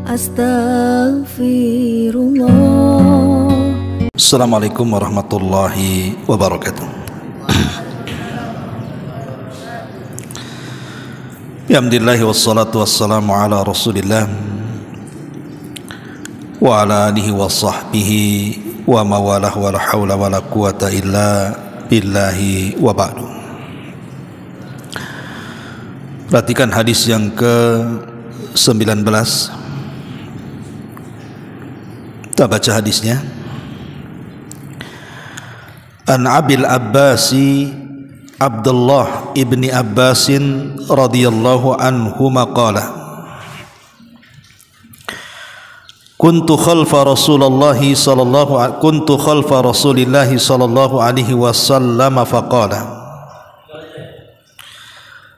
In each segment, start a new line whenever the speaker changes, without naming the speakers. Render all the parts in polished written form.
Astaghfirullah.
Assalamualaikum warahmatullahi wabarakatuh. Alhamdulillah wassalatu wassalamu ala Rasulillah wa ala alihi wa sahbihi wa mawalah wa la hawla wa la quwata illa billahi wa ba'du. Perhatikan hadis yang ke-19. Kita baca hadisnya. An Abil Abbasi Abdullah ibni Abbasin radhiyallahu anhuma qala kuntu khalfa Rasulillahi sallallahu alaihi wasallam faqala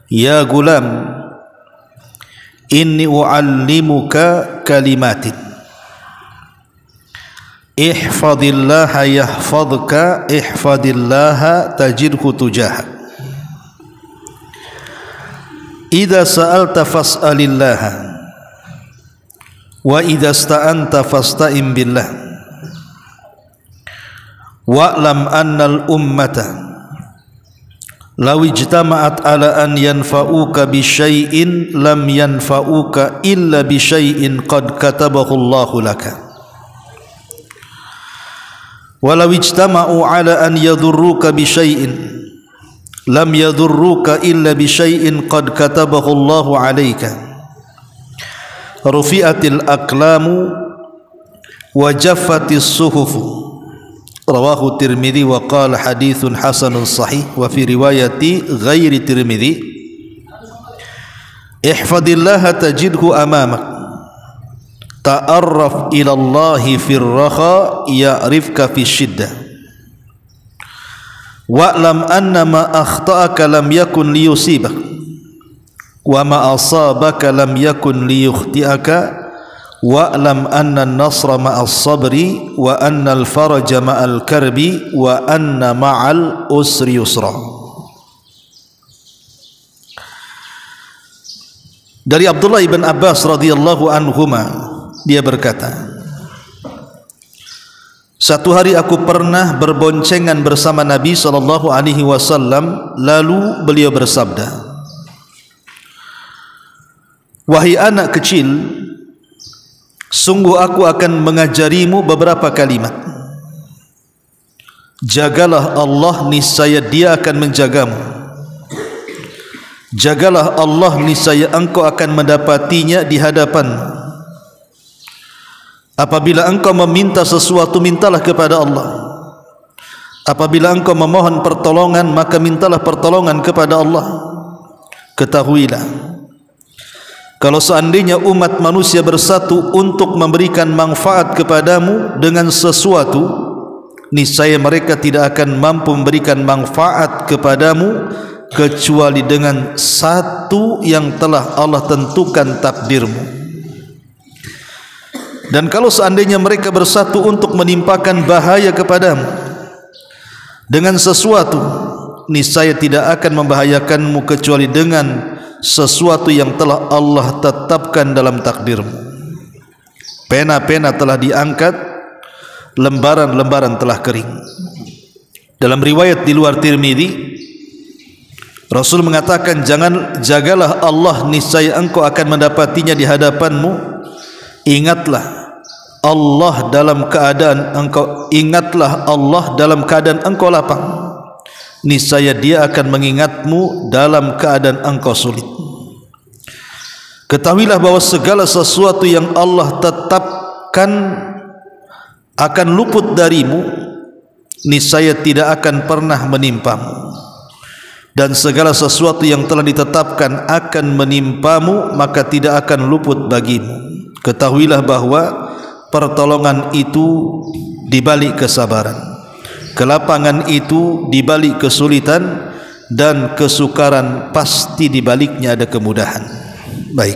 ya gulam inni uallimuka kalimatin ihfadillaha yahfadka ihfadillaha tajidhu tujaha idza sa'alta fas'alillaha wa idza sta'anta fasta'in billah wa'lam annal ummata law ijtama'at ala an yanfa'uka bi syai'in lam yanfa'uka illa bi syai'in qad katabahu Allahu laka walau ijtama'u ala an yadurruka bi syai'in lam yadurruka illa bi syai'in qad katabahu Allahu 'alaika rufi'atil aqlamu wa jaffatis suhufu rawahu Tirmidzi wa qala haditsun hasanun sahih wa fi riwayati ghairi Tirmidzi ihfadillaha tajidhu amamak ta'arraf ilallahi fir raha ya'rifka fi syiddah wa'lam anna ma akhta'aka lam yakun liyusibak wa ma asabaka lam yakun liyukhti'aka wa'lam anna an-nasra ma'as sabri wa anna al-faraja ma'al karbi wa anna ma'al usri yusra. Dari Abdullah ibn Abbas radhiyallahu anhuma, dia berkata, satu hari aku pernah berboncengan bersama Nabi sallallahu alaihi wasallam, lalu beliau bersabda, wahai anak kecil, sungguh aku akan mengajarimu beberapa kalimat. Jagalah Allah, niscaya Dia akan menjagamu. Jagalah Allah, niscaya engkau akan mendapatinya di hadapanmu. Apabila engkau meminta sesuatu, mintalah kepada Allah. Apabila engkau memohon pertolongan, maka mintalah pertolongan kepada Allah. Ketahuilah, kalau seandainya umat manusia bersatu untuk memberikan manfaat kepadamu dengan sesuatu, niscaya mereka tidak akan mampu memberikan manfaat kepadamu kecuali dengan satu yang telah Allah tentukan takdirmu. Dan kalau seandainya mereka bersatu untuk menimpakan bahaya kepadamu dengan sesuatu, niscaya tidak akan membahayakanmu kecuali dengan sesuatu yang telah Allah tetapkan dalam takdirmu. Pena-pena telah diangkat, lembaran-lembaran telah kering. Dalam riwayat di luar Tirmidzi, Rasul mengatakan, jagalah Allah, niscaya engkau akan mendapatinya di hadapanmu. Ingatlah Allah dalam keadaan engkau lapang, niscaya Dia akan mengingatmu dalam keadaan engkau sulit. Ketahuilah bahwa segala sesuatu yang Allah tetapkan akan luput darimu, niscaya tidak akan pernah menimpamu. Dan segala sesuatu yang telah ditetapkan akan menimpamu, maka tidak akan luput bagimu. Ketahuilah bahwa pertolongan itu dibalik kesabaran, kelapangan itu dibalik kesulitan, dan kesukaran pasti dibaliknya ada kemudahan. Baik,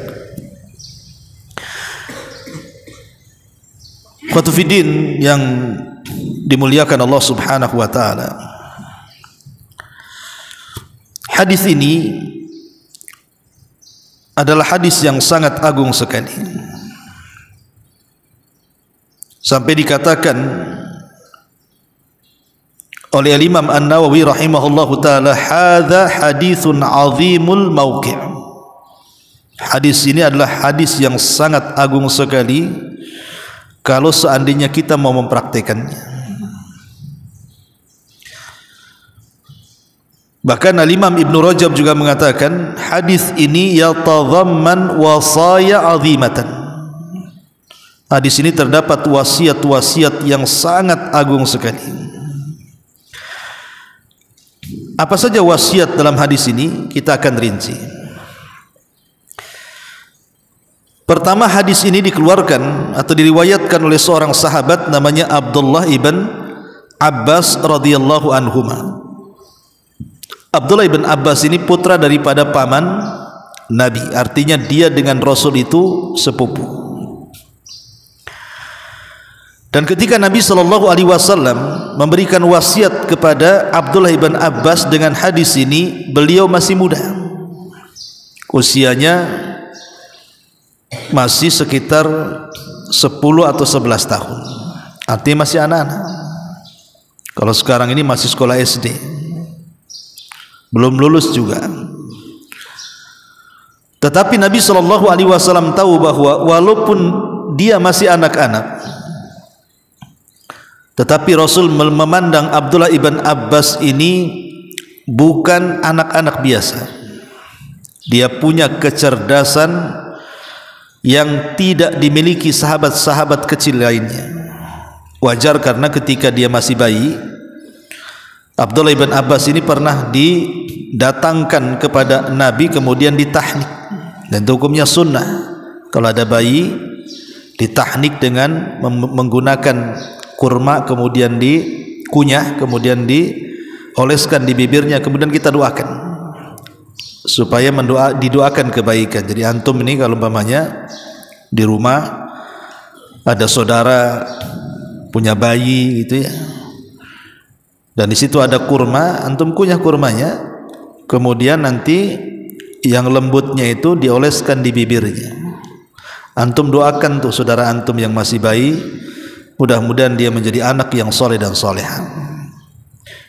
Khotufidin yang dimuliakan Allah subhanahu wa ta'ala, hadis ini adalah hadis yang sangat agung sekali. sampai dikatakan oleh Imam An-Nawawi rahimahullahu taala, hadza haditsun azimul mauqi'. Hadis ini adalah hadis yang sangat agung sekali kalau seandainya kita mau mempraktekannya. Bahkan Al-Imam Ibn Rajab juga mengatakan hadis ini yatadhamman wasaya azimatan. Hadis ini terdapat wasiat-wasiat yang sangat agung sekali. Apa saja wasiat dalam hadis ini? Kita akan rinci. Pertama, hadis ini dikeluarkan atau diriwayatkan oleh seorang sahabat namanya Abdullah ibn Abbas radhiyallahu anhuma. Abdullah ibn Abbas ini putra daripada paman Nabi, artinya dia dengan Rasul itu sepupu. Dan ketika Nabi SAW memberikan wasiat kepada Abdullah ibn Abbas dengan hadis ini, beliau masih muda, usianya masih sekitar 10 atau 11 tahun, artinya masih anak-anak. Kalau sekarang ini masih sekolah SD, belum lulus juga. Tetapi Nabi SAW tahu bahwa walaupun dia masih anak-anak, tetapi Rasul memandang Abdullah ibn Abbas ini bukan anak-anak biasa. Dia punya kecerdasan yang tidak dimiliki sahabat-sahabat kecil lainnya. Wajar karena ketika dia masih bayi, Abdullah ibn Abbas ini pernah didatangkan kepada Nabi kemudian ditahnik, dan itu hukumnya sunnah. Kalau ada bayi ditahnik dengan menggunakan kurma, kemudian dikunyah, kemudian dioleskan di bibirnya, kemudian kita doakan supaya didoakan kebaikan. Jadi antum ini kalau umpamanya di rumah ada saudara punya bayi gitu ya, dan di situ ada kurma, antum kunyah kurmanya, kemudian nanti yang lembutnya itu dioleskan di bibirnya. Antum doakan tuh saudara antum yang masih bayi, mudah-mudahan dia menjadi anak yang soleh dan soleha.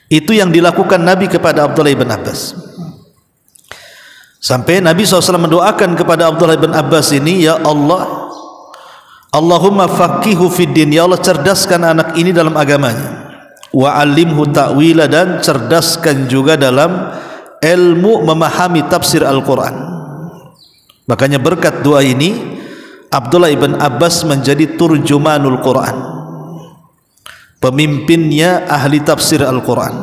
Itu yang dilakukan Nabi kepada Abdullah ibn Abbas. Sampai Nabi SAW mendoakan kepada Abdullah ibn Abbas ini, ya Allah, Allahumma faqihu fid din, ya Allah cerdaskan anak ini dalam agamanya, wa alimhu ta'wila, dan cerdaskan juga dalam ilmu memahami tafsir Al-Quran. Makanya berkat doa ini Abdullah ibn Abbas menjadi turjumanul Quran, pemimpinnya ahli tafsir Al-Quran.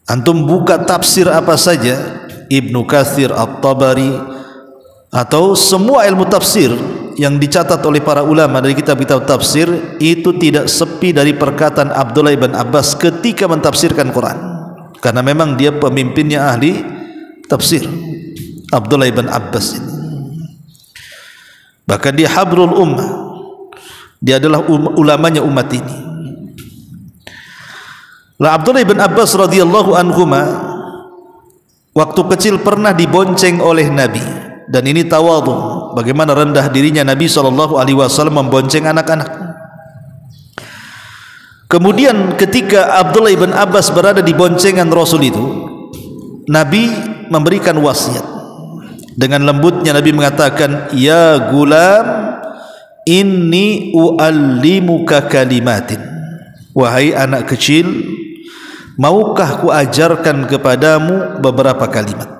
Antum buka tafsir apa saja, Ibnu Katsir, At-Tabari, atau semua ilmu tafsir yang dicatat oleh para ulama dari kitab-kitab tafsir, itu tidak sepi dari perkataan Abdullah ibn Abbas ketika mentafsirkan Quran, karena memang dia pemimpinnya ahli tafsir, Abdullah ibn Abbas ini. Bahkan dia habrul ummah, dia adalah ulamanya umat ini. Lah Abdullah ibn Abbas radhiyallahu anhuma waktu kecil pernah dibonceng oleh Nabi, dan ini tawadhu, bagaimana rendah dirinya Nabi SAW membonceng anak-anak. Kemudian ketika Abdullah ibn Abbas berada di boncengan Rasul itu, Nabi memberikan wasiat. Dengan lembutnya Nabi mengatakan, ya gulam, inni uallimuka kalimatin. Wahai anak kecil, maukah ku ajarkan kepadamu beberapa kalimat.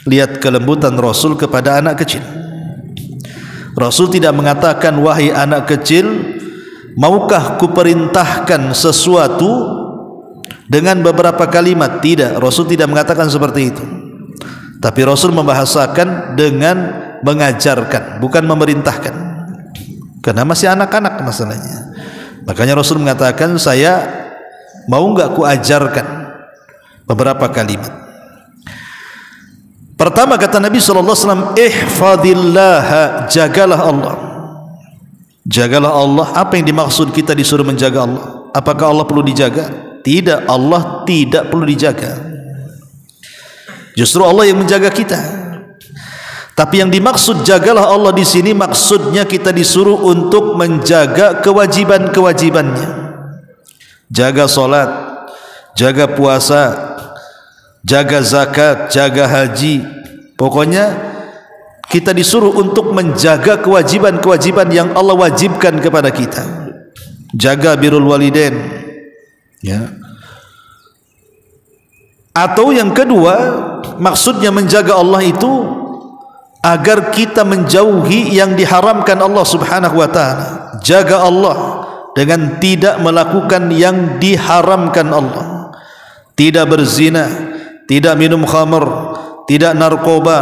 Lihat kelembutan Rasul kepada anak kecil. Rasul tidak mengatakan, wahai anak kecil, maukah ku perintahkan sesuatu dengan beberapa kalimat. Tidak, Rasul tidak mengatakan seperti itu. Tapi Rasul membahasakan dengan mengajarkan, bukan memerintahkan, karena masih anak-anak masalahnya. Makanya Rasul mengatakan, saya mau enggak ku ajarkan beberapa kalimat. Pertama kata Nabi SAW, ihfadillah, jagalah Allah. Jagalah Allah. Apa yang dimaksud kita disuruh menjaga Allah? Apakah Allah perlu dijaga? Tidak, Allah tidak perlu dijaga. Justru Allah yang menjaga kita. Tapi yang dimaksud jagalah Allah di sini, maksudnya kita disuruh untuk menjaga kewajiban-kewajibannya. Jaga salat, jaga puasa, jaga zakat, jaga haji. Pokoknya kita disuruh untuk menjaga kewajiban-kewajiban yang Allah wajibkan kepada kita. Jaga birrul walidain, ya. Atau yang kedua, maksudnya menjaga Allah itu agar kita menjauhi yang diharamkan Allah Subhanahu wa taala. Jaga Allah dengan tidak melakukan yang diharamkan Allah. Tidak berzina, tidak minum khamr, tidak narkoba,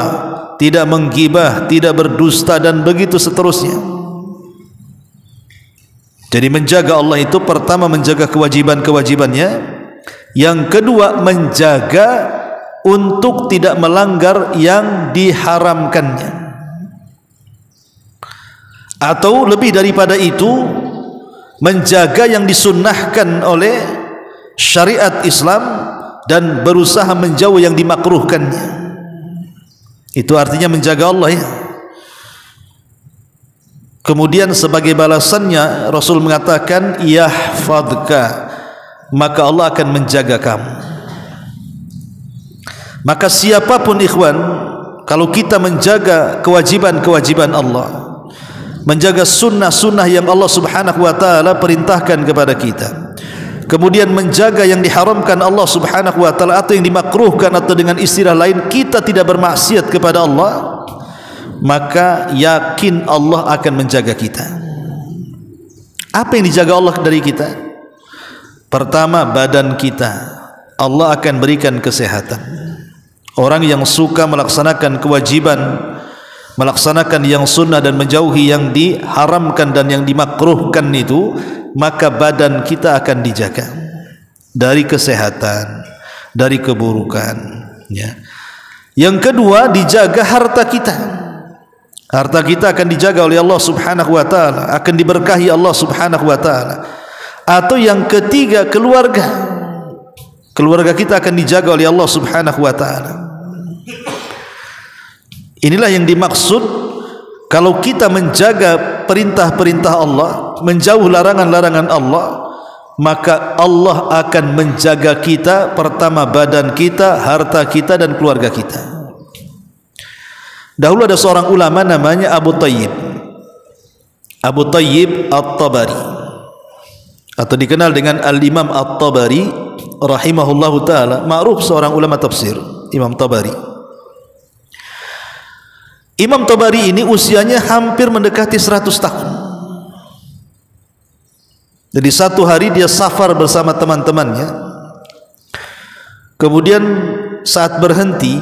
tidak menggibah, tidak berdusta, dan begitu seterusnya. Jadi menjaga Allah itu pertama menjaga kewajiban-kewajibannya, yang kedua menjaga untuk tidak melanggar yang diharamkannya. Atau lebih daripada itu, menjaga yang disunnahkan oleh syariat Islam dan berusaha menjauh yang dimakruhkannya. Itu artinya menjaga Allah, ya. Kemudian sebagai balasannya Rasul mengatakan yahfadka, maka Allah akan menjaga kamu. Maka siapapun ikhwan, kalau kita menjaga kewajiban-kewajiban Allah, menjaga sunnah-sunnah yang Allah Subhanahu wa taala perintahkan kepada kita, kemudian menjaga yang diharamkan Allah Subhanahu wa taala atau yang dimakruhkan, atau dengan istilah lain kita tidak bermaksiat kepada Allah, maka yakin Allah akan menjaga kita. Apa yang dijaga Allah dari kita? Pertama, badan kita. Allah akan berikan kesehatan. Orang yang suka melaksanakan kewajiban, melaksanakan yang sunnah dan menjauhi yang diharamkan dan yang dimakruhkan itu, maka badan kita akan dijaga dari kesehatan, dari keburukan, ya. Yang kedua, dijaga harta kita. Harta kita akan dijaga oleh Allah Subhanahu wa taala, akan diberkahi Allah Subhanahu wa taala. Atau yang ketiga, keluarga. Keluarga kita akan dijaga oleh Allah Subhanahu wa taala. Inilah yang dimaksud kalau kita menjaga perintah-perintah Allah, menjauh larangan-larangan Allah, maka Allah akan menjaga kita, pertama badan kita, harta kita, dan keluarga kita. Dahulu ada seorang ulama namanya Abu Tayyib At-Tabari, atau dikenal dengan Al-Imam At-Tabari rahimahullahu ta'ala. Ma'ruf seorang ulama tafsir, Imam Tabari. Imam Tabari ini usianya hampir mendekati 100 tahun. Jadi satu hari dia safar bersama teman-temannya, kemudian saat berhenti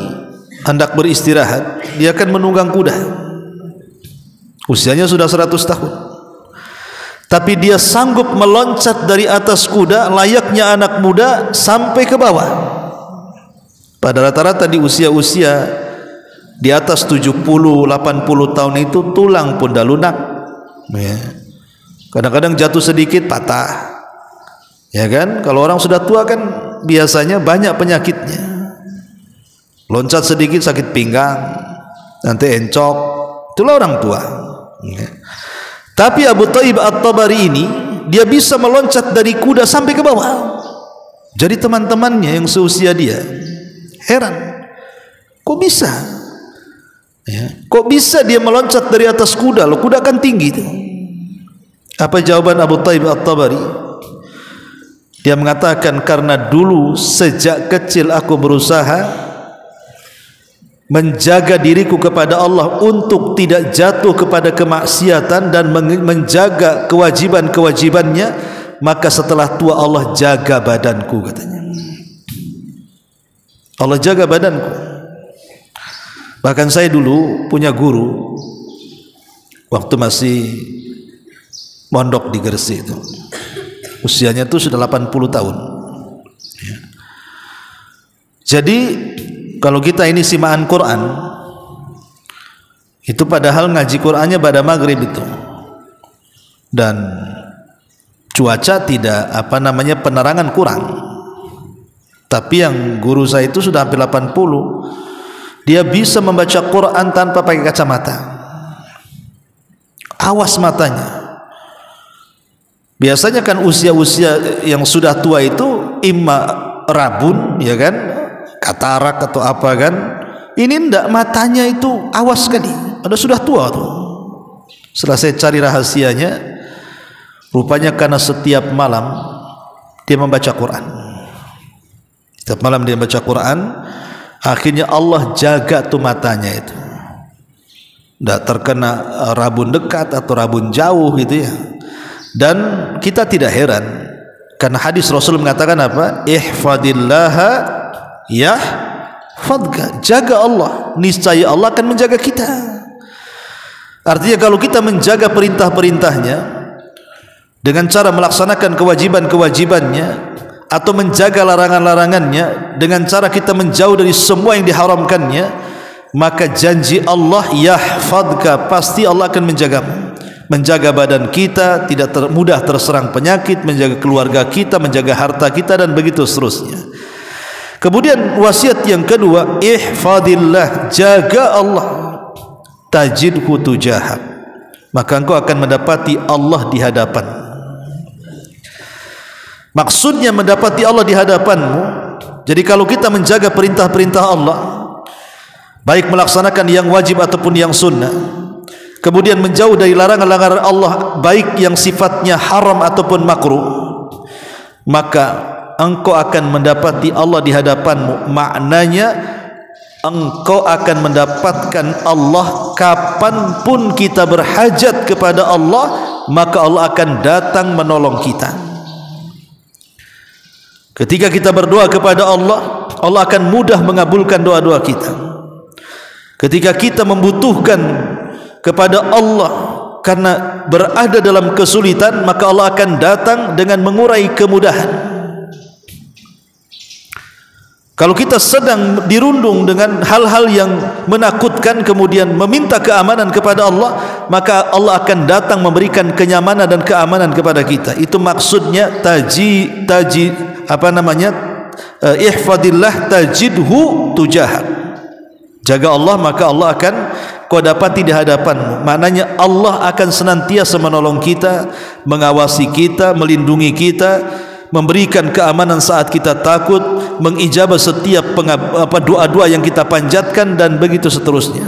hendak beristirahat, dia akan menunggang kuda. Usianya sudah 100 tahun, tapi dia sanggup meloncat dari atas kuda layaknya anak muda sampai ke bawah. Pada rata-rata di usia-usia di atas 70-80 tahun itu tulang pun dah lunak, ya. Kadang-kadang jatuh sedikit patah, ya kan? Kalau orang sudah tua kan biasanya banyak penyakitnya. Loncat sedikit sakit pinggang, nanti encok, itulah orang tua, ya. Tapi Abu Tayyib At-Tabari ini, dia bisa meloncat dari kuda sampai ke bawah. Jadi teman-temannya yang seusia dia heran, kok bisa, ya, kok bisa dia meloncat dari atas kuda? Loh, kuda kan tinggi itu. Apa jawaban Abu Tayyib At-Tabari? Dia mengatakan, karena dulu sejak kecil aku berusaha menjaga diriku kepada Allah untuk tidak jatuh kepada kemaksiatan dan menjaga kewajiban-kewajibannya, maka setelah tua Allah jaga badanku, katanya. Allah jaga badanku. Bahkan saya dulu punya guru waktu masih mondok di Gresik itu. Usianya itu sudah 80 tahun. Ya. Jadi kalau kita ini simaan Quran, itu padahal ngaji Qurannya pada maghrib itu, dan cuaca tidak penerangan kurang. Tapi yang guru saya itu sudah hampir 80, dia bisa membaca Quran tanpa pakai kacamata. Awas matanya. Biasanya kan usia-usia yang sudah tua itu imma rabun, ya kan, katarak atau apa kan. Ini enggak, matanya itu awas sekali. Ada sudah tua tuh. Setelah saya cari rahasianya, rupanya karena setiap malam dia membaca Quran. Setiap malam dia membaca Quran, akhirnya Allah jaga tuh matanya itu. Enggak terkena rabun dekat atau rabun jauh gitu ya. Dan kita tidak heran karena hadis Rasul mengatakan apa? Ihfadillaha yahfadka. Jaga Allah, niscaya Allah akan menjaga kita. Artinya kalau kita menjaga perintah-perintahnya dengan cara melaksanakan kewajiban-kewajibannya atau menjaga larangan-larangannya dengan cara kita menjauh dari semua yang diharamkannya, maka janji Allah yahfadka, pasti Allah akan menjagamu. Menjaga badan kita tidak mudah terserang penyakit, menjaga keluarga kita, menjaga harta kita, dan begitu seterusnya. Kemudian wasiat yang kedua, ihfadillah, jaga Allah, tajidhu tujahak, maka engkau akan mendapati Allah di hadapan. Maksudnya mendapati Allah di hadapanmu. Jadi kalau kita menjaga perintah-perintah Allah, baik melaksanakan yang wajib ataupun yang sunnah, kemudian menjauh dari larangan-larangan Allah, baik yang sifatnya haram ataupun makruh, maka engkau akan mendapati Allah di hadapanmu. Maknanya engkau akan mendapatkan Allah kapanpun kita berhajat kepada Allah, maka Allah akan datang menolong kita. Ketika kita berdoa kepada Allah, Allah akan mudah mengabulkan doa-doa kita. Ketika kita membutuhkan kepada Allah karena berada dalam kesulitan, maka Allah akan datang dengan mengurai kemudahan. Kalau kita sedang dirundung dengan hal-hal yang menakutkan, kemudian meminta keamanan kepada Allah, maka Allah akan datang memberikan kenyamanan dan keamanan kepada kita. Itu maksudnya ihfadillah tajidhu tujahak. Jaga Allah, maka Allah akan kau dapati di hadapanmu. Maknanya Allah akan senantiasa menolong kita, mengawasi kita, melindungi kita, memberikan keamanan saat kita takut, mengijabah setiap doa-doa yang kita panjatkan, dan begitu seterusnya.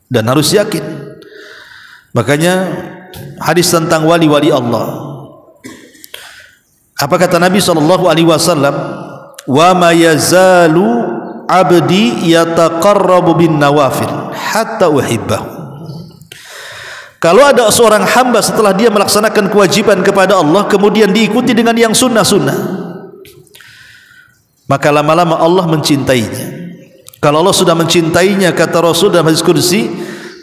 Dan harus yakin. Makanya hadis tentang wali-wali Allah, apa kata Nabi SAW? Wa ma yazalu abdi yataqarrabu bin nawafil hatta uhibbahu. Kalau ada seorang hamba setelah dia melaksanakan kewajiban kepada Allah, kemudian diikuti dengan yang sunnah-sunnah, maka lama-lama Allah mencintainya. Kalau Allah sudah mencintainya, kata Rasul dalam hadis kursi,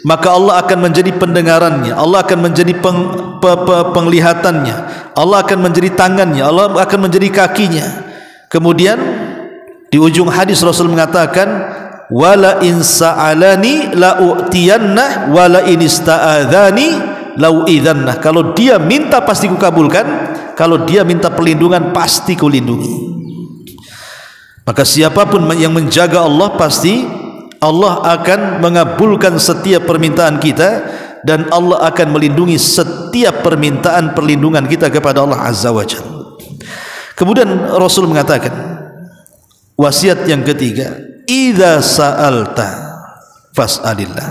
maka Allah akan menjadi pendengarannya, Allah akan menjadi penglihatannya, Allah akan menjadi tangannya, Allah akan menjadi kakinya. Kemudian di ujung hadis Rasul mengatakan, wala in sa'alani la u'tiyanna wala in ista'adzani la u'idhanna. Kalau dia minta pasti kukabulkan, kalau dia minta perlindungan pasti kulindungi. Maka siapapun yang menjaga Allah, pasti Allah akan mengabulkan setiap permintaan kita, dan Allah akan melindungi setiap permintaan perlindungan kita kepada Allah Azza wa Jalla. Kemudian Rasul mengatakan, wasiat yang ketiga, idza sa'alta fas'alillah.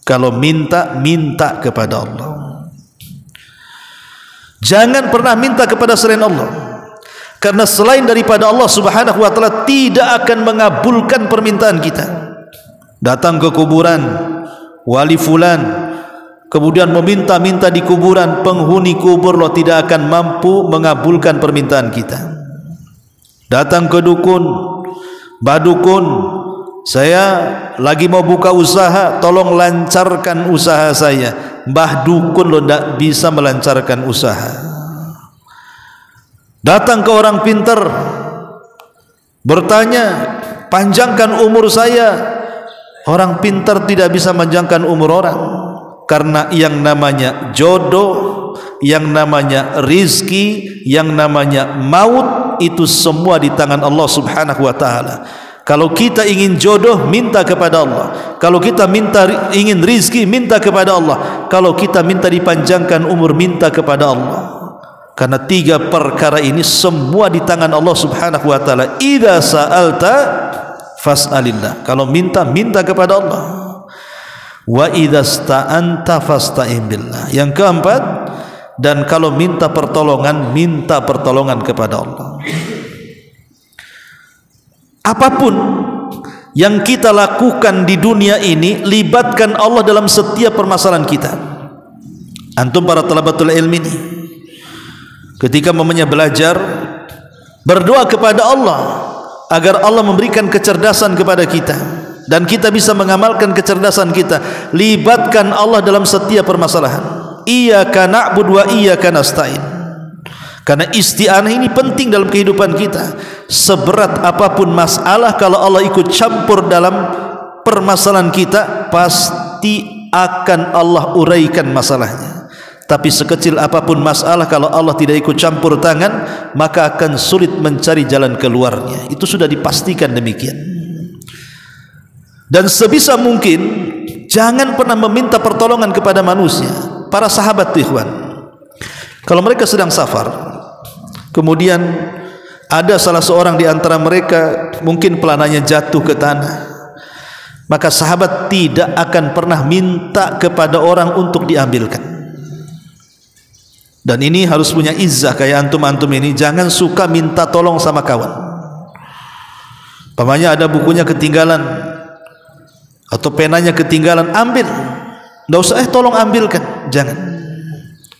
Kalau minta, minta kepada Allah. Jangan pernah minta kepada selain Allah, karena selain daripada Allah Subhanahu wa taala tidak akan mengabulkan permintaan kita. Datang ke kuburan wali fulan, kemudian meminta-minta di kuburan, penghuni kubur lo tidak akan mampu mengabulkan permintaan kita. Datang ke dukun, badukun, saya lagi mau buka usaha, tolong lancarkan usaha saya. Mbah dukun lo tidak bisa melancarkan usaha. Datang ke orang pintar, bertanya, panjangkan umur saya. Orang pintar tidak bisa memanjangkan umur orang, karena yang namanya jodoh, yang namanya rizki, yang namanya maut, itu semua di tangan Allah Subhanahu wa ta'ala. Kalau kita ingin jodoh, minta kepada Allah. Kalau kita ingin rizki, minta kepada Allah. Kalau kita minta dipanjangkan umur, minta kepada Allah. Karena 3 perkara ini semua di tangan Allah Subhanahu wa taala. Idza sa'alta fas'alillah. Kalau minta, minta kepada Allah. Wa idza sta'anta fasta'in billah. Yang keempat, dan kalau minta pertolongan, minta pertolongan kepada Allah. Apapun yang kita lakukan di dunia ini, libatkan Allah dalam setiap permasalahan kita. Antum para talabatul ilmi ini, ketika mamanya belajar, berdoa kepada Allah agar Allah memberikan kecerdasan kepada kita dan kita bisa mengamalkan kecerdasan kita. Libatkan Allah dalam setiap permasalahan. Iyyaka na'budu wa iyyaka nasta'in. Karena isti'anah ini penting dalam kehidupan kita. Seberat apapun masalah, kalau Allah ikut campur dalam permasalahan kita, pasti akan Allah uraikan masalahnya. Tapi sekecil apapun masalah, kalau Allah tidak ikut campur tangan, maka akan sulit mencari jalan keluarnya. Itu sudah dipastikan demikian. Dan sebisa mungkin jangan pernah meminta pertolongan kepada manusia. Para sahabat tuh ikhwan, kalau mereka sedang safar, kemudian ada salah seorang di antara mereka mungkin pelananya jatuh ke tanah, maka sahabat tidak akan pernah minta kepada orang untuk diambilkan. Dan ini harus punya izzah kayak antum-antum ini. Jangan suka minta tolong sama kawan. Pamannya ada bukunya ketinggalan atau penanya ketinggalan, ambil. Tidak usah tolong ambilkan, jangan.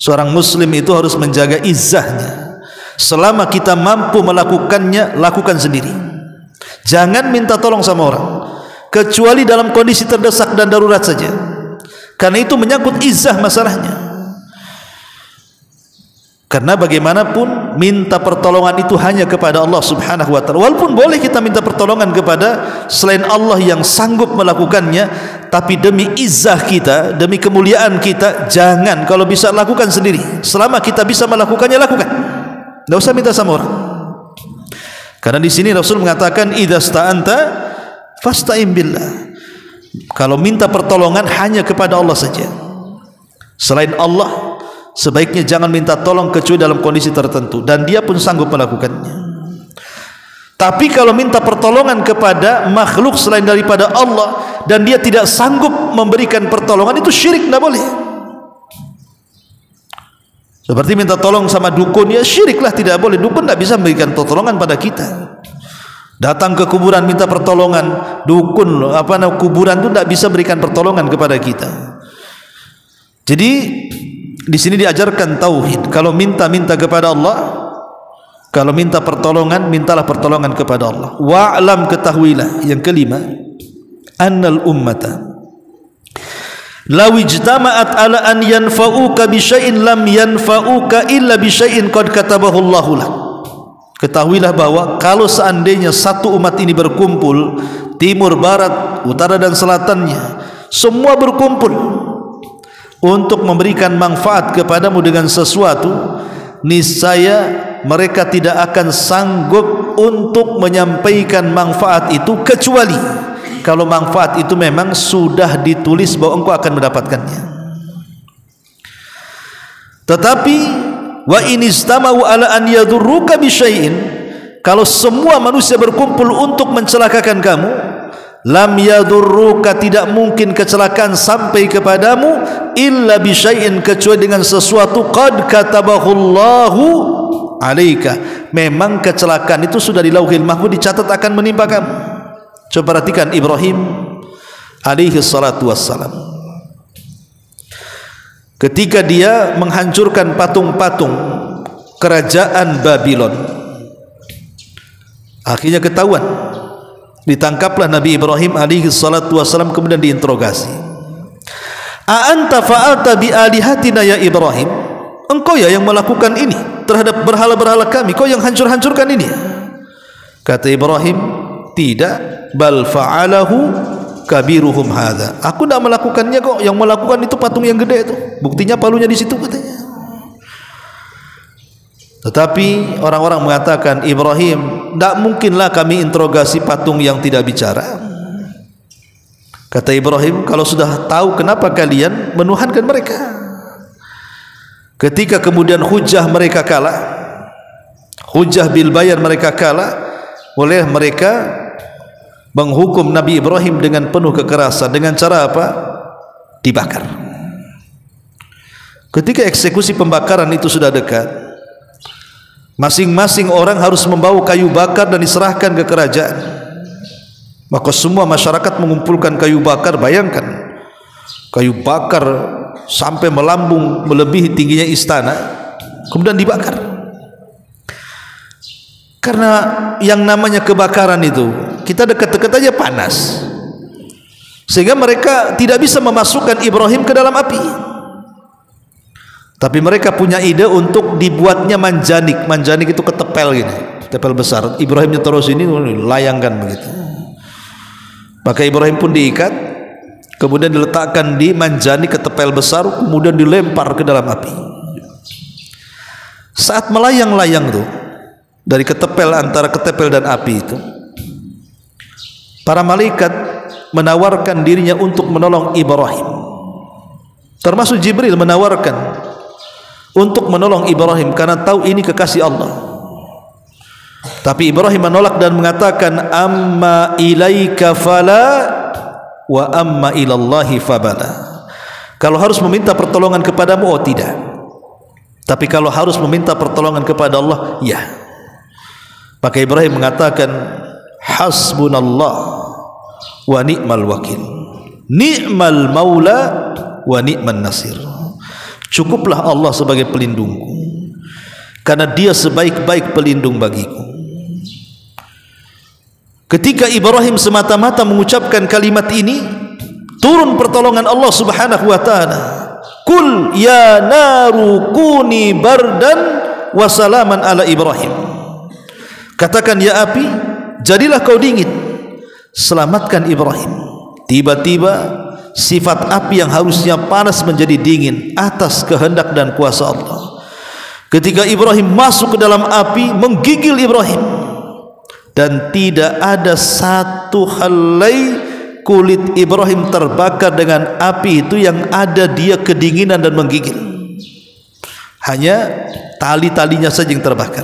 Seorang muslim itu harus menjaga izzahnya. Selama kita mampu melakukannya, lakukan sendiri. Jangan minta tolong sama orang, kecuali dalam kondisi terdesak dan darurat saja. Karena itu menyangkut izzah masalahnya. Karena bagaimanapun minta pertolongan itu hanya kepada Allah Subhanahu wa taala. Walaupun boleh kita minta pertolongan kepada selain Allah yang sanggup melakukannya, tapi demi izzah kita, demi kemuliaan kita, jangan. Kalau bisa lakukan sendiri. Selama kita bisa melakukannya, lakukan. Tidak usah minta sama orang. Karena di sini Rasul mengatakan idza sta'anta fasta'in billah. Kalau minta pertolongan hanya kepada Allah saja. Selain Allah, sebaiknya jangan minta tolong kecuali dalam kondisi tertentu, dan dia pun sanggup melakukannya. Tapi kalau minta pertolongan kepada makhluk selain daripada Allah dan dia tidak sanggup memberikan pertolongan, itu syirik, tidak boleh. Seperti minta tolong sama dukun, ya syiriklah, tidak boleh. Dukun tidak bisa memberikan pertolongan pada kita. Datang ke kuburan minta pertolongan, dukun kuburan itu tidak bisa berikan pertolongan kepada kita. Jadi di sini diajarkan tauhid. Kalau minta kepada Allah, kalau minta pertolongan, mintalah pertolongan kepada Allah. Wa'lam, ketahuilah. Yang kelima, annal ummata law ijtama'at ala an yanfa'uka bi syai'in lam yanfa'uka illa bi syai'in qad katabahu Allahu lak. Ketahuilah bahwa kalau seandainya satu umat ini berkumpul, timur, barat, utara dan selatannya, semua berkumpul untuk memberikan manfaat kepadamu dengan sesuatu, niscaya mereka tidak akan sanggup untuk menyampaikan manfaat itu, kecuali kalau manfaat itu memang sudah ditulis bahwa engkau akan mendapatkannya. Tetapi wa in istama'u ala an yadurruka bi syai'in, kalau semua manusia berkumpul untuk mencelakakan kamu, lam yadurruka, tidak mungkin kecelakaan sampai kepadamu, illa bi syai'in, kecuali dengan sesuatu qad katabahullahu alaika, memang kecelakaan itu sudah di lauhil mahfuz dicatat akan menimpa kamu. Coba perhatikan Ibrahim alaihi salatu wassalam, ketika dia menghancurkan patung-patung kerajaan Babylon, akhirnya ketahuan, ditangkaplah Nabi Ibrahim alaihi salatu wassalam, kemudian diinterogasi. A anta fa'alta bi alihatina ya Ibrahim, engkau ya yang melakukan ini terhadap berhala-berhala kami, kau yang hancur-hancurkan ini? Kata Ibrahim, tidak, bal fa'alahu kabiruhum hadza, aku tidak melakukannya kok, yang melakukan itu patung yang gede itu, buktinya palunya di situ katanya. Tetapi orang-orang mengatakan, Ibrahim, tidak mungkinlah kami interogasi patung yang tidak bicara. Kata Ibrahim, kalau sudah tahu, kenapa kalian menuhankan mereka? Ketika kemudian hujah mereka kalah, hujah bil bayan mereka kalah, oleh mereka menghukum Nabi Ibrahim dengan penuh kekerasan. Dengan cara apa? Dibakar. Ketika eksekusi pembakaran itu sudah dekat, masing-masing orang harus membawa kayu bakar dan diserahkan ke kerajaan. Maka semua masyarakat mengumpulkan kayu bakar. Bayangkan, kayu bakar sampai melambung melebihi tingginya istana, kemudian dibakar. Karena yang namanya kebakaran itu, kita dekat-dekat aja panas, sehingga mereka tidak bisa memasukkan Ibrahim ke dalam api. Tapi mereka punya ide untuk dibuatnya manjanik. Manjanik itu ketepel gini, ketepel besar. Ibrahimnya terus ini layangkan begitu. Maka Ibrahim pun diikat, kemudian diletakkan di manjanik ketepel besar, kemudian dilempar ke dalam api. Saat melayang-layang itu dari ketepel, antara ketepel dan api itu, para malaikat menawarkan dirinya untuk menolong Ibrahim. Termasuk Jibril menawarkan untuk menolong Ibrahim karena tahu ini kekasih Allah. Tapi Ibrahim menolak dan mengatakan, amma ilaika fala wa amma ilallahi fabala. Kalau harus meminta pertolongan kepadamu, oh tidak. Tapi kalau harus meminta pertolongan kepada Allah, ya. Maka Ibrahim mengatakan, hasbunallah wa ni'mal wakil, ni'mal maula wa ni'man nasir. Cukuplah Allah sebagai pelindungku, karena dia sebaik-baik pelindung bagiku. Ketika Ibrahim semata-mata mengucapkan kalimat ini, turun pertolongan Allah subhanahu wa ta'ala. Kul ya naru kuni bardan wa salaman ala Ibrahim. Katakan, ya api, jadilah kau dingin, selamatkan Ibrahim. Tiba-tiba sifat api yang harusnya panas menjadi dingin atas kehendak dan kuasa Allah. Ketika Ibrahim masuk ke dalam api, menggigil Ibrahim, dan tidak ada satu helai kulit Ibrahim terbakar dengan api itu yang ada dia kedinginan dan menggigil. Hanya tali-talinya saja yang terbakar.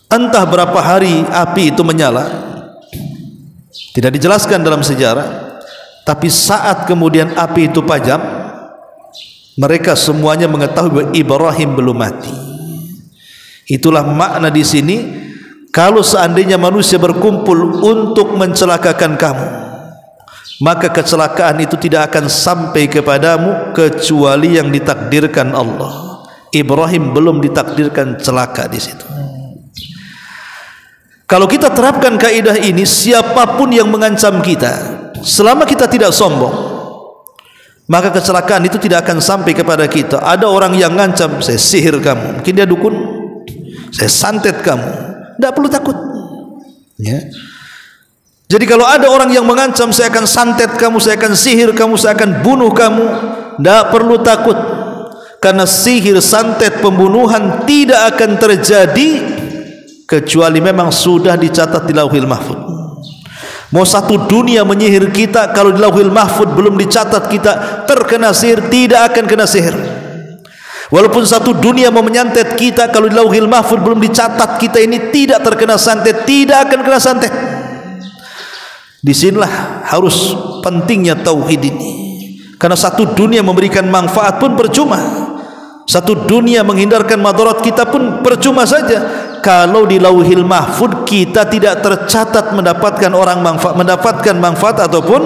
Entah berapa hari api itu menyala, tidak dijelaskan dalam sejarah. Tapi saat kemudian api itu padam, mereka semuanya mengetahui bahwa Ibrahim belum mati. Itulah makna di sini, kalau seandainya manusia berkumpul untuk mencelakakan kamu, maka kecelakaan itu tidak akan sampai kepadamu kecuali yang ditakdirkan Allah. Ibrahim belum ditakdirkan celaka di situ. Kalau kita terapkan kaidah ini, siapapun yang mengancam kita, selama kita tidak sombong, maka kecelakaan itu tidak akan sampai kepada kita. Ada orang yang ngancam, saya sihir kamu, mungkin dia dukun, saya santet kamu, tidak perlu takut, ya. Jadi kalau ada orang yang mengancam, saya akan santet kamu, saya akan sihir kamu, saya akan bunuh kamu, tidak perlu takut. Karena sihir, santet, pembunuhan tidak akan terjadi kecuali memang sudah dicatat di Lauhil Mahfud. Mau satu dunia menyihir kita, kalau di Lauhil Mahfud belum dicatat kita terkena sihir, tidak akan kena sihir. Walaupun satu dunia mau menyantet kita, kalau di Lauhil Mahfud belum dicatat kita ini tidak terkena santet, tidak akan kena santet. Disinilah harus pentingnya tauhid ini. Karena satu dunia memberikan manfaat pun percuma, satu dunia menghindarkan madarat kita pun percuma saja kalau di Lauhil Mahfud kita tidak tercatat mendapatkan manfaat ataupun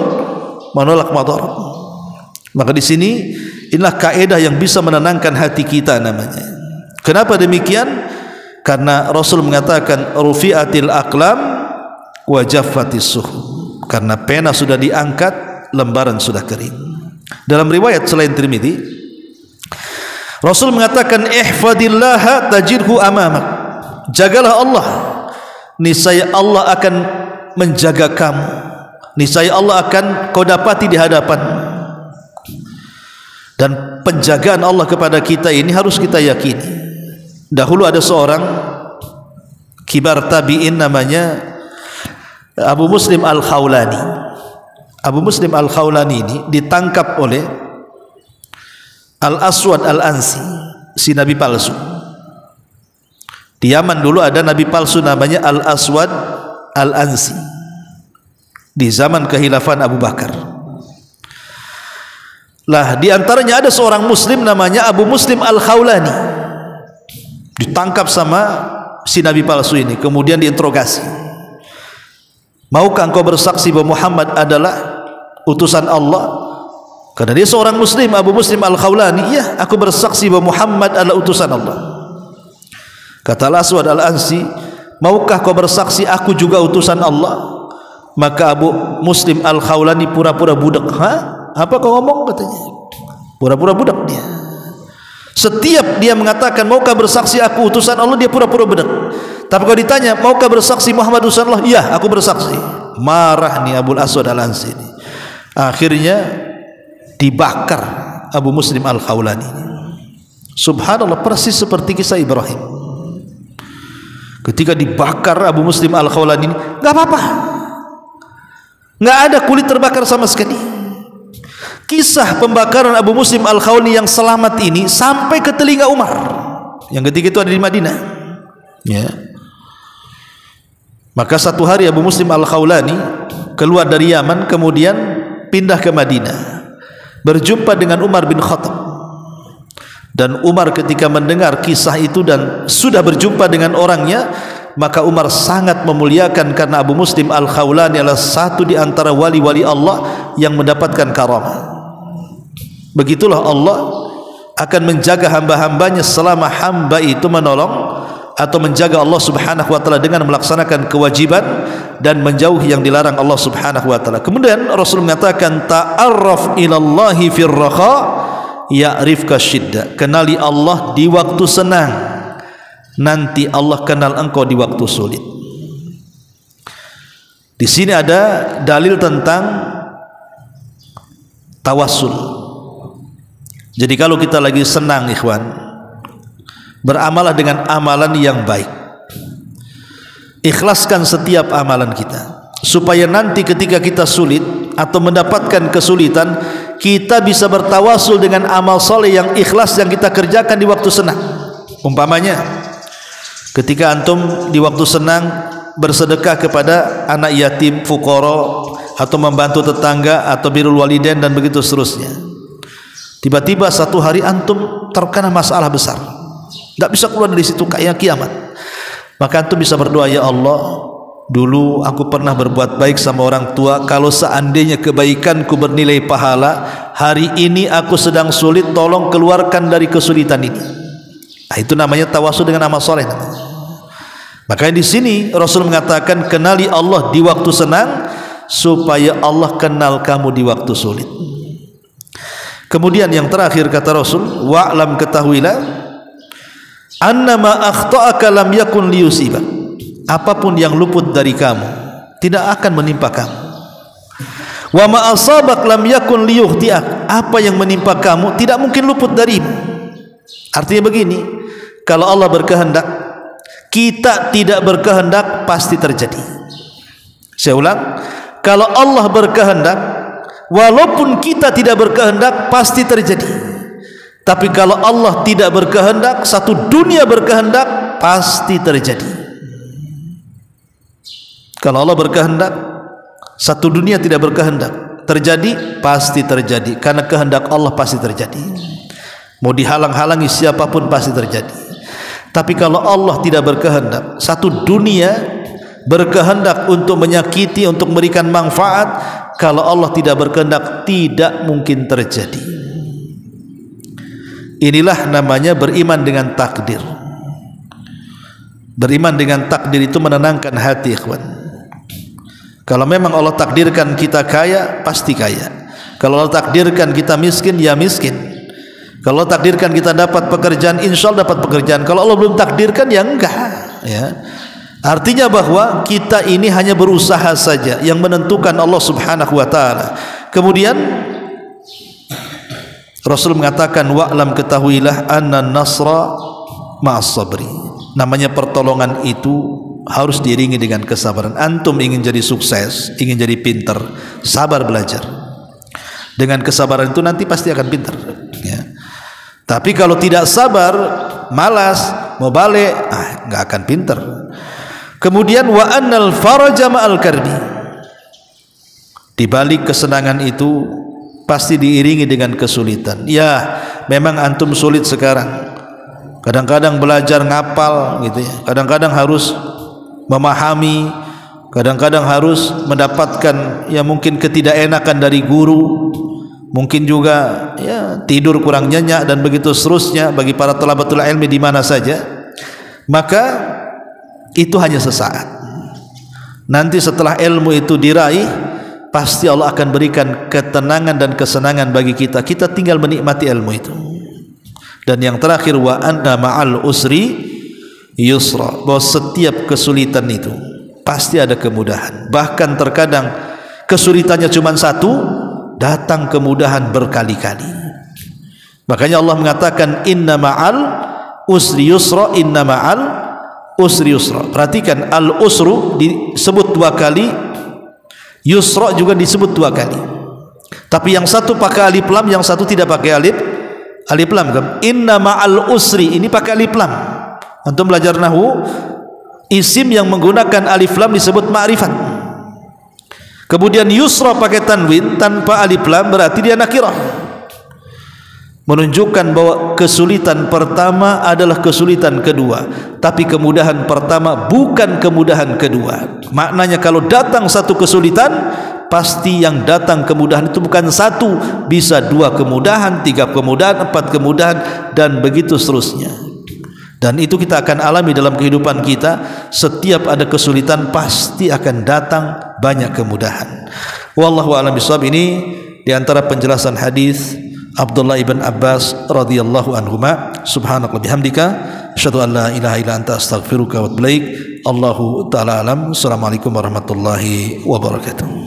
menolak madarat. Maka di sini inilah kaidah yang bisa menenangkan hati kita namanya. Kenapa demikian? Karena Rasul mengatakan rufi'atil aqlam wa jaffatis suhuf. Karena pena sudah diangkat, lembaran sudah kering. Dalam riwayat selain Tirmidzi, Rasul mengatakan ihfadillaha tajidhu amamak. Jagalah Allah, niscaya Allah akan menjaga kamu, niscaya Allah akan kau dapati di hadapan. Dan penjagaan Allah kepada kita ini harus kita yakini. Dahulu ada seorang kibar tabi'in namanya Abu Muslim Al-Khawlani. Abu Muslim Al-Khawlani ini ditangkap oleh Al-Aswad Al-Ansi, si nabi palsu. Di Yaman dulu ada nabi palsu namanya Al-Aswad Al-Ansi di zaman kekhilafan Abu Bakar. Lah, di antaranya ada seorang muslim namanya Abu Muslim Al-Khawlani. Ditangkap sama si nabi palsu ini, kemudian diinterogasi. Maukah engkau bersaksi bahwa Muhammad adalah utusan Allah? Karena dia seorang muslim, Abu Muslim Al-Khawlani. Iya, aku bersaksi bahwa Muhammad adalah utusan Allah. Kata Al-Aswad Al-Ansi, maukah kau bersaksi aku juga utusan Allah? Maka Abu Muslim Al-Khawlani pura-pura budak. Apa kau ngomong, katanya? Pura-pura budak dia. Setiap dia mengatakan maukah bersaksi aku utusan Allah, dia pura-pura budak. Tapi kalau ditanya maukah bersaksi Muhammad utusan Allah, iya aku bersaksi. Marah nih Abu Aswad Al-Ansi ini. Akhirnya dibakar Abu Muslim Al-Khawlani. Subhanallah, persis seperti kisah Ibrahim. Ketika dibakar Abu Muslim Al-Khawlani ini, nggak apa-apa, nggak ada kulit terbakar sama sekali. Kisah pembakaran Abu Muslim Al-Khawlani yang selamat ini sampai ke telinga Umar. Yang ketika itu ada di Madinah. Ya. Maka satu hari Abu Muslim Al-Khawlani keluar dari Yaman, kemudian pindah ke Madinah, berjumpa dengan Umar bin Khattab. Dan Umar ketika mendengar kisah itu dan sudah berjumpa dengan orangnya, maka Umar sangat memuliakan karena Abu Muslim Al-Khawlani adalah satu di antara wali-wali Allah yang mendapatkan karamah. Begitulah Allah akan menjaga hamba-hambanya selama hamba itu menolong atau menjaga Allah subhanahu wa ta'ala dengan melaksanakan kewajiban dan menjauhi yang dilarang Allah subhanahu wa ta'ala. Kemudian Rasul mengatakan, ta'arraf ilallahi firraha ya'rifka syiddah. Kenali Allah di waktu senang, nanti Allah kenal engkau di waktu sulit. Di sini ada dalil tentang tawassul. Jadi kalau kita lagi senang, ikhwan, beramalah dengan amalan yang baik. Ikhlaskan setiap amalan kita, supaya nanti ketika kita sulit atau mendapatkan kesulitan, kita bisa bertawasul dengan amal soleh yang ikhlas yang kita kerjakan di waktu senang. Umpamanya, ketika antum di waktu senang bersedekah kepada anak yatim, fuqara, atau membantu tetangga, atau birrul walidain dan begitu seterusnya. Tiba-tiba satu hari antum terkena masalah besar, tidak bisa keluar dari situ kayak kiamat. Maka antum bisa berdoa, ya Allah, dulu aku pernah berbuat baik sama orang tua. Kalau seandainya kebaikanku bernilai pahala, hari ini aku sedang sulit, tolong keluarkan dari kesulitan ini. Nah, itu namanya tawasul dengan amal soleh. Makanya di sini Rasul mengatakan, kenali Allah di waktu senang supaya Allah kenal kamu di waktu sulit. Kemudian yang terakhir kata Rasul, wa'lam, ketahuilah, annama akhta'aka lam yakun liyusibak. Apapun yang luput dari kamu tidak akan menimpa kamu. Wa ma asabak lam yakun liyukhti'ak. Apa yang menimpa kamu tidak mungkin luput darimu. Artinya begini, kalau Allah berkehendak, kita tidak berkehendak pasti terjadi. Saya ulang, kalau Allah berkehendak, walaupun kita tidak berkehendak pasti terjadi. Tapi kalau Allah tidak berkehendak, satu dunia berkehendak pasti terjadi. Kalau Allah berkehendak, satu dunia tidak berkehendak, terjadi pasti terjadi, karena kehendak Allah pasti terjadi. Mau dihalang-halangi siapapun pasti terjadi. Tapi kalau Allah tidak berkehendak, satu dunia berkehendak untuk menyakiti, untuk memberikan manfaat, kalau Allah tidak berkehendak tidak mungkin terjadi. Inilah namanya beriman dengan takdir. Beriman dengan takdir itu menenangkan hati, ikhwan. Kalau memang Allah takdirkan kita kaya, pasti kaya. Kalau Allah takdirkan kita miskin, ya miskin. Kalau Allah takdirkan kita dapat pekerjaan, insya Allah dapat pekerjaan. Kalau Allah belum takdirkan, ya enggak. Ya. Artinya bahwa kita ini hanya berusaha saja, yang menentukan Allah subhanahu wa ta'ala. Kemudian Rasul mengatakan wa'lam, ketahuilah anna nasra ma'as sabri. Namanya pertolongan itu harus diiringi dengan kesabaran. Antum ingin jadi sukses, ingin jadi pintar, sabar belajar. Dengan kesabaran itu nanti pasti akan pintar, ya. Tapi kalau tidak sabar, malas, mau balik, nggak akan pintar. Kemudian wa annal faraja ma'al karbi. Di balik kesenangan itu pasti diiringi dengan kesulitan. Ya, memang antum sulit sekarang. Kadang-kadang belajar ngapal gitu ya. Kadang-kadang harus memahami, kadang-kadang harus mendapatkan ya mungkin ketidakenakan dari guru, mungkin juga ya tidur kurang nyenyak dan begitu seterusnya bagi para thalabatul ilmi di mana saja. Maka itu hanya sesaat. Nanti setelah ilmu itu diraih, pasti Allah akan berikan ketenangan dan kesenangan bagi kita. Kita tinggal menikmati ilmu itu. Dan yang terakhir wa anna ma'al usri yusra, bahwa setiap kesulitan itu pasti ada kemudahan. Bahkan terkadang kesulitannya cuma satu, datang kemudahan berkali-kali. Makanya Allah mengatakan inna ma'al usri yusra, inna ma'al usri yusra. Perhatikan, al usru disebut 2 kali, yusra juga disebut 2 kali. Tapi yang satu pakai alif lam, yang satu tidak pakai alif lam kan? Inna ma'al usri ini pakai alif lam. Antum belajar nahwu, isim yang menggunakan alif lam disebut ma'rifat. Kemudian yusra pakai tanwin tanpa alif lam, berarti dia nakirah, menunjukkan bahwa kesulitan pertama adalah kesulitan kedua, tapi kemudahan pertama bukan kemudahan kedua. Maknanya kalau datang satu kesulitan, pasti yang datang kemudahan itu bukan satu, bisa 2 kemudahan, 3 kemudahan, 4 kemudahan, dan begitu seterusnya. Dan itu kita akan alami dalam kehidupan kita. Setiap ada kesulitan pasti akan datang banyak kemudahan. Wallahu a'lam bishawab. Ini diantara penjelasan hadis Abdullah ibn Abbas radhiyallahu anhuma. Subhanallah bihamdika asyhadu an la ilaha illa anta astaghfiruka wa atubu ilaik. Allahu ta'ala alam. Assalamualaikum warahmatullahi wabarakatuh.